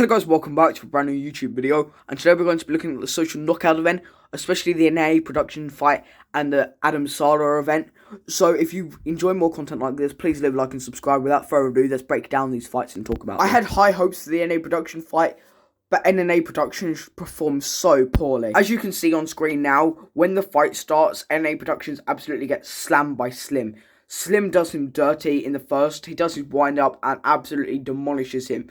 Hello guys, welcome back to a brand new YouTube video, and today we're going to be looking at the social knockout event, especially the NA production fight and the Adam Saleh event. So if you enjoy more content like this, please leave a like and subscribe. Without further ado, let's break down these fights and talk about them. I had high hopes for the NA production fight, but NA Productions performed so poorly. As you can see on screen now, when the fight starts, NA Productions absolutely gets slammed by Slim. Slim does him dirty in the first, he does his wind up and absolutely demolishes him.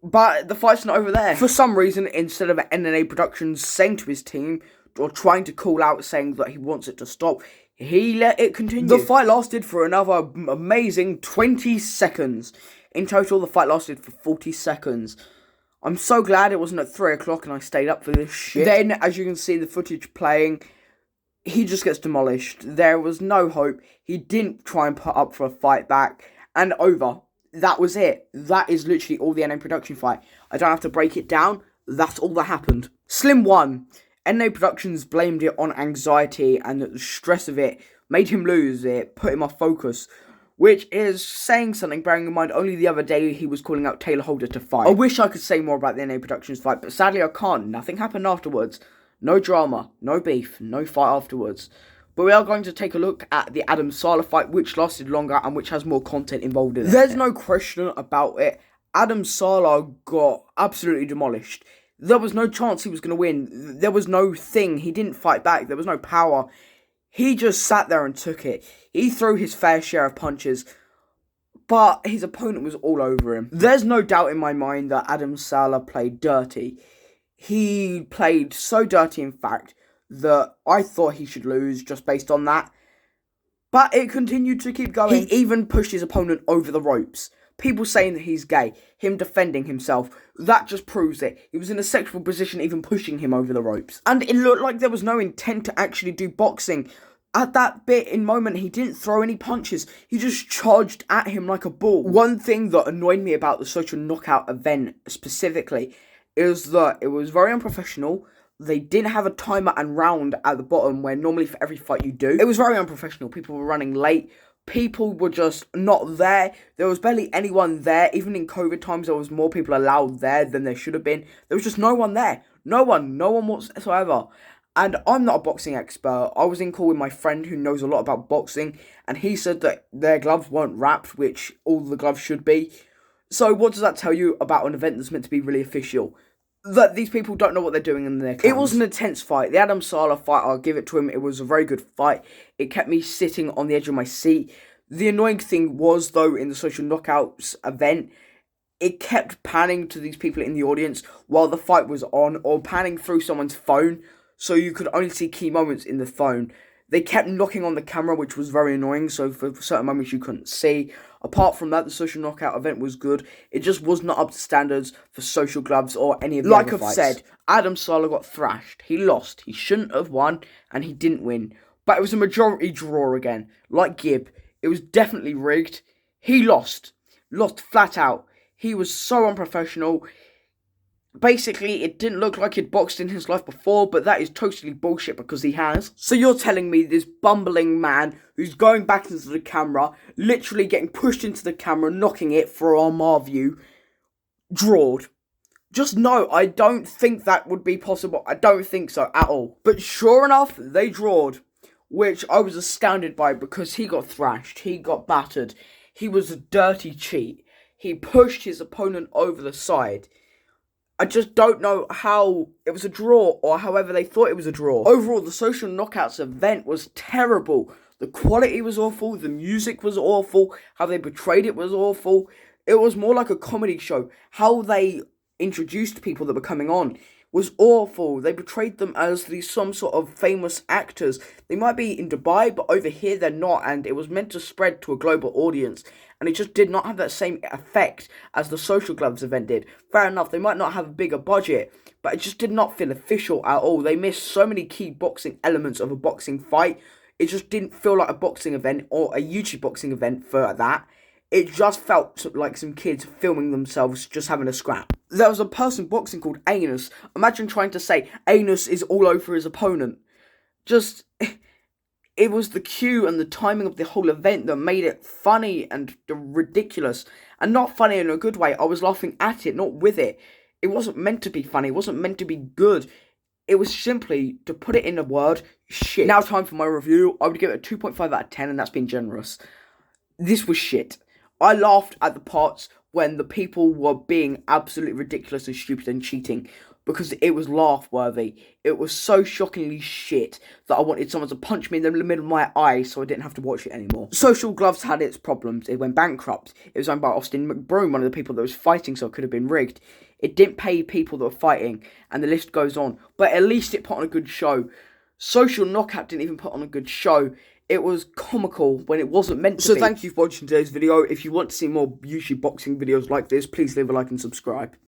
But the fight's not over there. For some reason, instead of NA Productions saying to his team, or trying to call out saying that he wants it to stop, he let it continue. The fight lasted for another amazing 20 seconds. In total, the fight lasted for 40 seconds. I'm so glad it wasn't at 3 o'clock and I stayed up for this shit. Then, as you can see the footage playing, he just gets demolished. There was no hope. He didn't try and put up for a fight back. And over. That was it. That is literally all the NA production fight. I don't have to break it down. That's all that happened. Slim won. NA Productions blamed it on anxiety, and the stress of it made him lose it, put him off focus, which is saying something, bearing in mind only the other day he was calling out Taylor Holder to fight. I wish I could say more about the NA Productions fight, but sadly I can't. Nothing happened afterwards. No drama, no beef, no fight afterwards. But we are going to take a look at the Adam Saleh fight, which lasted longer and which has more content involved in it. There's no question about it. Adam Saleh got absolutely demolished. There was no chance he was going to win. There was no thing. He didn't fight back. There was no power. He just sat there and took it. He threw his fair share of punches, but his opponent was all over him. There's no doubt in my mind that Adam Saleh played dirty. He played so dirty, in fact, that I thought he should lose just based on that. But it continued to keep going. He even pushed his opponent over the ropes. People saying that he's gay, him defending himself, that just proves it. He was in a sexual position even pushing him over the ropes. And it looked like there was no intent to actually do boxing. At that bit in moment, he didn't throw any punches. He just charged at him like a bull. One thing that annoyed me about the social knockout event specifically is that it was very unprofessional. They didn't have a timer and round at the bottom where normally for every fight you do. It was very unprofessional. People were running late. People were just not there. There was barely anyone there. Even in COVID times, there was more people allowed there than there should have been. There was just no one there. No one whatsoever. And I'm not a boxing expert. I was in call with my friend who knows a lot about boxing, and he said that their gloves weren't wrapped, which all the gloves should be. So what does that tell you about an event that's meant to be really official? That these people don't know what they're doing in their clowns. It was an intense fight. The Adam Saleh fight, I'll give it to him. It was a very good fight. It kept me sitting on the edge of my seat. The annoying thing was, though, in the social knockouts event, it kept panning to these people in the audience while the fight was on, or panning through someone's phone, so you could only see key moments in the phone. They kept knocking on the camera, which was very annoying, so for certain moments you couldn't see. Apart from that, the social knockout event was good. It just was not up to standards for social gloves or any of the other fights. Like I've said, Adam Saleh got thrashed. He lost. He shouldn't have won, and he didn't win. But it was a majority draw again. Like Gibb, it was definitely rigged. He lost. Lost flat out. He was so unprofessional. Basically, it didn't look like he'd boxed in his life before, but that is totally bullshit because he has. So you're telling me this bumbling man who's going back into the camera, literally getting pushed into the camera, knocking it for our view, drawed. Just no, I don't think that would be possible. I don't think so at all. But sure enough, they drawed, which I was astounded by because he got thrashed, he got battered, he was a dirty cheat. He pushed his opponent over the side. I just don't know how it was a draw, or however they thought it was a draw. Overall, the social knockouts event was terrible. The quality was awful, the music was awful, how they portrayed it was awful. It was more like a comedy show. How they introduced people that were coming on was awful. They portrayed them as some sort of famous actors. They might be in Dubai, but over here they're not, and it was meant to spread to a global audience. And it just did not have that same effect as the Social Gloves event did. Fair enough, they might not have a bigger budget, but it just did not feel official at all. They missed so many key boxing elements of a boxing fight. It just didn't feel like a boxing event or a YouTube boxing event for that. It just felt like some kids filming themselves just having a scrap. There was a person boxing called Anus. Imagine trying to say Anus is all over his opponent. Just... It was the cue and the timing of the whole event that made it funny and ridiculous. And not funny in a good way. I was laughing at it, not with it. It wasn't meant to be funny. It wasn't meant to be good. It was simply, to put it in a word, shit. Now time for my review. I would give it a 2.5 out of 10, and that's being generous. This was shit. I laughed at the parts when the people were being absolutely ridiculous and stupid and cheating, because it was laugh-worthy. It was so shockingly shit that I wanted someone to punch me in the middle of my eye so I didn't have to watch it anymore. Social Gloves had its problems. It went bankrupt. It was owned by Austin McBroom, one of the people that was fighting, so it could have been rigged. It didn't pay people that were fighting, and the list goes on. But at least it put on a good show. Social Knockout didn't even put on a good show. It was comical when it wasn't meant to be. So thank you for watching today's video. If you want to see more YouTube boxing videos like this, please leave a like and subscribe.